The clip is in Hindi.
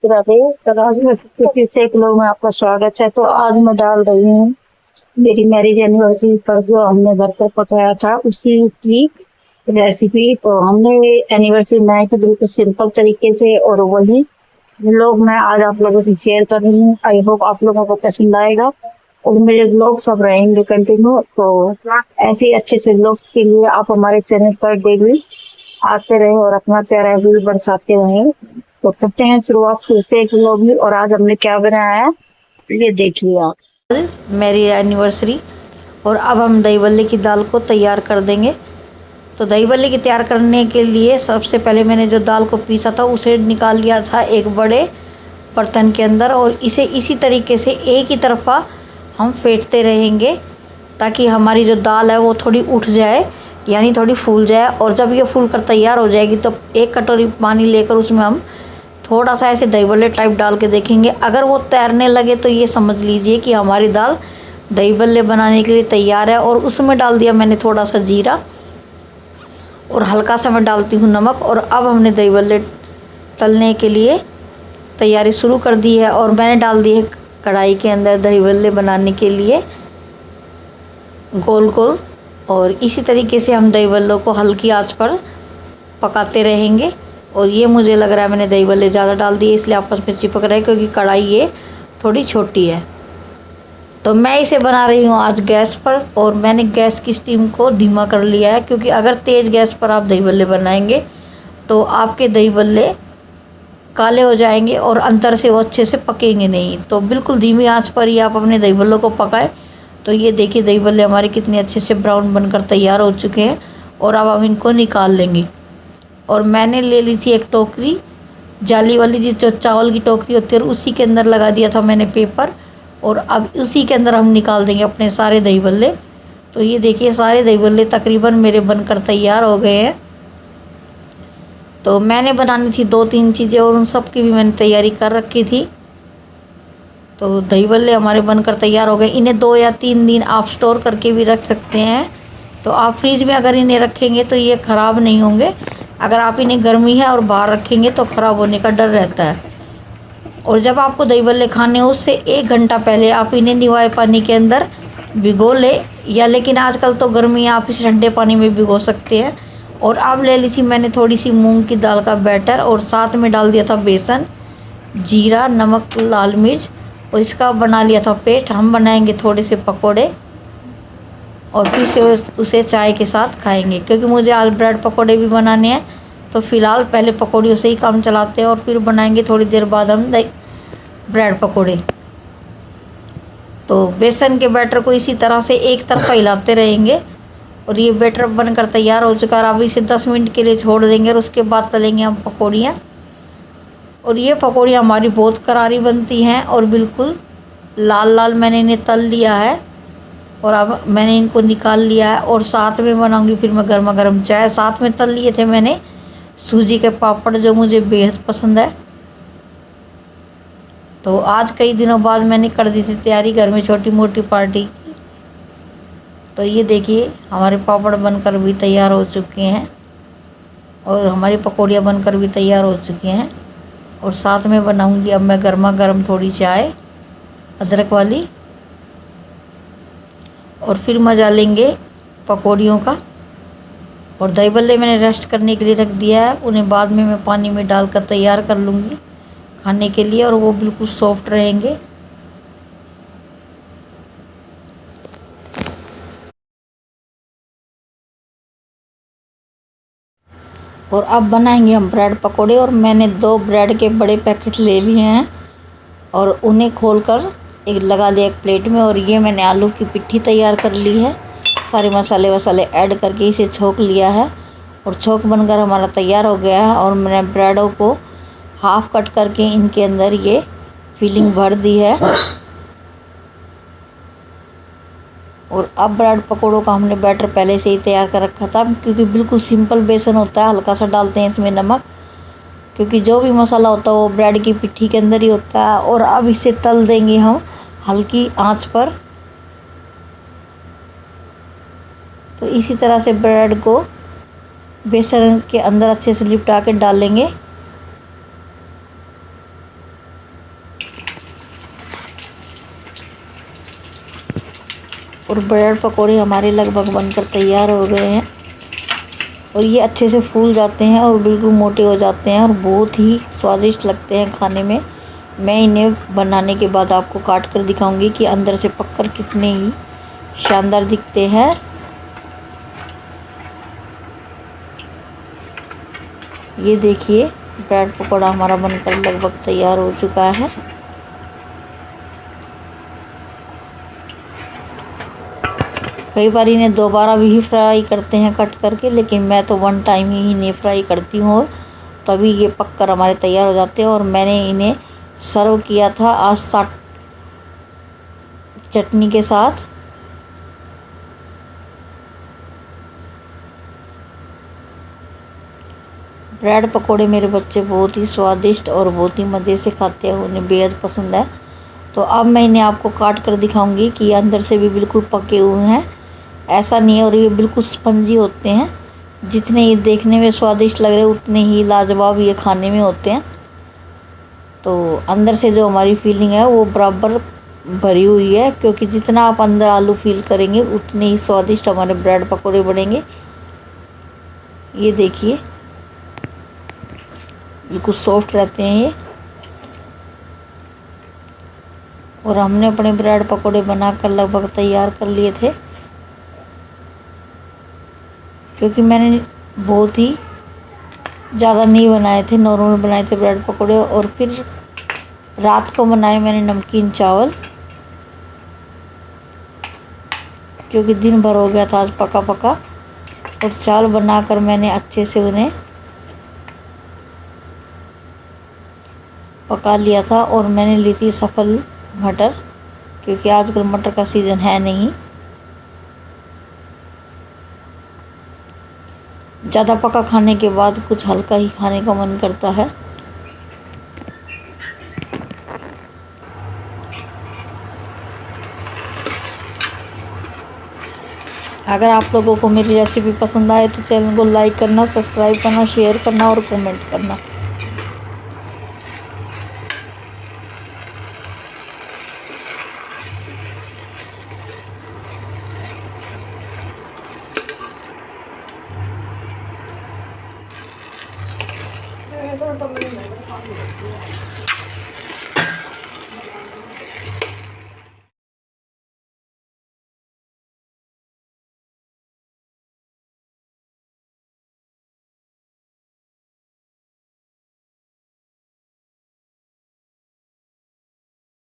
राधे। तो आज मैं फिर से एक लोग में आपका स्वागत है। तो आज मैं डाल रही हूँ मेरी मैरिज एनिवर्सरी पर जो हमने घर पर पकाया था उसी की रेसिपी। तो हमने एनिवर्सरी बनाई थी बिल्कुल सिंपल तरीके से, और वही लोग मैं आज आप लोगों से शेयर कर रही हूँ। आई होप आप लोगों को पसंद आएगा और मेरे ब्लॉग सब रहेंगे कंटिन्यू। तो ऐसे ही अच्छे से ब्लॉग्स के लिए आप हमारे चैनल पर डेली आते रहे और अपना प्यारा व्यू बरसाते रहे। तो करते हैं शुरुआत फिर से एक व्लॉग में। और आज हमने क्या बनाया है ये देखिए आप। मेरी एनिवर्सरी। और अब हम दही बल्ले की दाल को तैयार कर देंगे। तो दही बल्ले की तैयार करने के लिए सबसे पहले मैंने जो दाल को पीसा था उसे निकाल लिया था एक बड़े बर्तन के अंदर, और इसे इसी तरीके से एक ही तरफा हम फेंटते रहेंगे ताकि हमारी जो दाल है वो थोड़ी उठ जाए, यानी थोड़ी फूल जाए। और जब ये फूल कर तैयार हो जाएगी तो एक कटोरी पानी लेकर उसमें हम थोड़ा सा ऐसे दही बल्ले टाइप डाल के देखेंगे। अगर वो तैरने लगे तो ये समझ लीजिए कि हमारी दाल दही बल्ले बनाने के लिए तैयार है। और उसमें डाल दिया मैंने थोड़ा सा जीरा और हल्का सा मैं डालती हूँ नमक। और अब हमने दही बल्ले तलने के लिए तैयारी शुरू कर दी है। और मैंने डाल दी है कढ़ाई के अंदर दही बल्ले बनाने के लिए गोल गोल। और इसी तरीके से हम दही बल्लों को हल्की आंच पर पकाते रहेंगे। और ये मुझे लग रहा है मैंने दही बल्ले ज़्यादा डाल दिए इसलिए आपस में चिपक रहे हैं, क्योंकि कढ़ाई ये थोड़ी छोटी है। तो मैं इसे बना रही हूँ आज गैस पर, और मैंने गैस की स्टीम को धीमा कर लिया है, क्योंकि अगर तेज़ गैस पर आप दही बल्ले बनाएंगे तो आपके दही बल्ले काले हो जाएंगे और अंदर से वो अच्छे से पकेंगे नहीं। तो बिल्कुल धीमी आंच पर ही आप अपने दही बल्लों को पकाएं। तो ये देखिए दही बल्ले हमारे कितने अच्छे से ब्राउन बनकर तैयार हो चुके हैं। और अब हम इनको निकाल लेंगे। और मैंने ले ली थी एक टोकरी जाली वाली, जो चावल की टोकरी होती है, और उसी के अंदर लगा दिया था मैंने पेपर। और अब उसी के अंदर हम निकाल देंगे अपने सारे दही बल्ले। तो ये देखिए सारे दही बल्ले तकरीबन मेरे बनकर तैयार हो गए हैं। तो मैंने बनानी थी 2-3 चीज़ें और उन सब की भी मैंने तैयारी कर रखी थी। तो दही बल्ले हमारे बनकर तैयार हो गए। इन्हें 2 या 3 दिन आप स्टोर करके भी रख सकते हैं। तो आप फ्रिज में अगर इन्हें रखेंगे तो ये ख़राब नहीं होंगे। अगर आप इन्हें गर्मी है और बाहर रखेंगे तो ख़राब होने का डर रहता है। और जब आपको दही बल्ले खाने हो उससे 1 घंटा पहले आप इन्हें निवाए पानी के अंदर भिगो ले, या लेकिन आजकल तो गर्मी है आप इसे ठंडे पानी में भिगो सकते हैं। और अब ले ली थी मैंने थोड़ी सी मूंग की दाल का बैटर, और साथ में डाल दिया था बेसन, जीरा, नमक, लाल मिर्च, और इसका बना लिया था पेस्ट। हम बनाएंगे थोड़े से पकोड़े और फिर से उसे चाय के साथ खाएंगे, क्योंकि मुझे आज ब्रेड पकोड़े भी बनाने हैं। तो फ़िलहाल पहले पकौड़ियों से ही काम चलाते हैं और फिर बनाएंगे थोड़ी देर बाद हम ब्रेड पकोड़े। तो बेसन के बैटर को इसी तरह से एक तरफा हिलाते रहेंगे। और ये बैटर बनकर तैयार हो चुका है। अब इसे 10 मिनट के लिए छोड़ देंगे और उसके बाद तलेंगे हम पकौड़ियाँ। और ये पकौड़ियाँ हमारी बहुत करारी बनती हैं और बिल्कुल लाल लाल मैंने इन्हें तल लिया है। और अब मैंने इनको निकाल लिया है और साथ में बनाऊंगी फिर मैं गर्मा गर्म चाय। साथ में तल लिए थे मैंने सूजी के पापड़, जो मुझे बेहद पसंद है। तो आज कई दिनों बाद मैंने कर दी थी तैयारी घर में छोटी मोटी पार्टी की। तो ये देखिए हमारे पापड़ बनकर भी तैयार हो चुके हैं और हमारी पकौड़ियाँ बनकर भी तैयार हो चुकी हैं। और साथ में बनाऊंगी अब मैं गर्मा गर्म थोड़ी चाय अदरक वाली, और फिर मज़ा लेंगे पकौड़ियों का। और दही बल्ले मैंने रेस्ट करने के लिए रख दिया है, उन्हें बाद में मैं पानी में डालकर तैयार कर लूँगी खाने के लिए, और वो बिल्कुल सॉफ्ट रहेंगे। और अब बनाएंगे हम ब्रेड पकोड़े। और मैंने 2 ब्रेड के बड़े पैकेट ले लिए हैं और उन्हें खोलकर एक लगा दिया एक प्लेट में। और ये मैंने आलू की पिट्ठी तैयार कर ली है, सारे मसाले वसाले ऐड करके इसे छोंक लिया है। और छोंक बनकर हमारा तैयार हो गया है। और मैंने ब्रेडों को हाफ कट करके इनके अंदर ये फिलिंग भर दी है। और अब ब्रेड पकोड़ों का हमने बैटर पहले से ही तैयार कर रखा था, क्योंकि बिल्कुल सिंपल बेसन होता है। हल्का सा डालते हैं इसमें नमक, क्योंकि जो भी मसाला होता है वो ब्रेड की पिट्ठी के अंदर ही होता है। और अब इसे तल देंगे हम हल्की आंच पर। तो इसी तरह से ब्रेड को बेसन के अंदर अच्छे से लिपटा के डालेंगे। और ब्रेड पकोड़े हमारे लगभग बनकर तैयार हो गए हैं और ये अच्छे से फूल जाते हैं और बिल्कुल मोटे हो जाते हैं और बहुत ही स्वादिष्ट लगते हैं खाने में। मैं इन्हें बनाने के बाद आपको काट कर दिखाऊंगी कि अंदर से पककर कितने ही शानदार दिखते हैं। ये देखिए ब्रेड पकौड़ा हमारा बनकर लगभग तैयार हो चुका है। कई बार इन्हें दोबारा भी फ्राई करते हैं कट करके, लेकिन मैं तो वन टाइम ही इन्हें फ्राई करती हूँ और तभी ये पककर हमारे तैयार हो जाते हैं। और मैंने इन्हें सर्व किया था आज साथ चटनी के साथ। ब्रेड पकोड़े मेरे बच्चे बहुत ही स्वादिष्ट और बहुत ही मज़े से खाते हैं, उन्हें बेहद पसंद है। तो अब मैं इन्हें आपको काट कर दिखाऊंगी कि ये अंदर से भी बिल्कुल पके हुए हैं, ऐसा नहीं है। और ये बिल्कुल स्पंजी होते हैं, जितने ये देखने में स्वादिष्ट लग रहे हैं उतने ही लाजवाब ये खाने में होते हैं। तो अंदर से जो हमारी फीलिंग है वो बराबर भरी हुई है, क्योंकि जितना आप अंदर आलू फील करेंगे उतने ही स्वादिष्ट हमारे ब्रेड पकोड़े बनेंगे। ये देखिए बिल्कुल सॉफ्ट रहते हैं ये। और हमने अपने ब्रेड पकोड़े बनाकर लगभग तैयार कर लिए थे, क्योंकि मैंने बहुत ही ज़्यादा नहीं बनाए थे, नॉर्मल बनाए थे ब्रेड पकोड़े। और फिर रात को बनाए मैंने नमकीन चावल, क्योंकि दिन भर हो गया था आज पका पका। और चावल बनाकर मैंने अच्छे से उन्हें पका लिया था। और मैंने ली थी सफल मटर, क्योंकि आजकल मटर का सीज़न है नहीं। ज़्यादा पका खाने के बाद कुछ हल्का ही खाने का मन करता है। अगर आप लोगों को मेरी रेसिपी पसंद आए तो चैनल को लाइक करना, सब्सक्राइब करना, शेयर करना और कमेंट करना।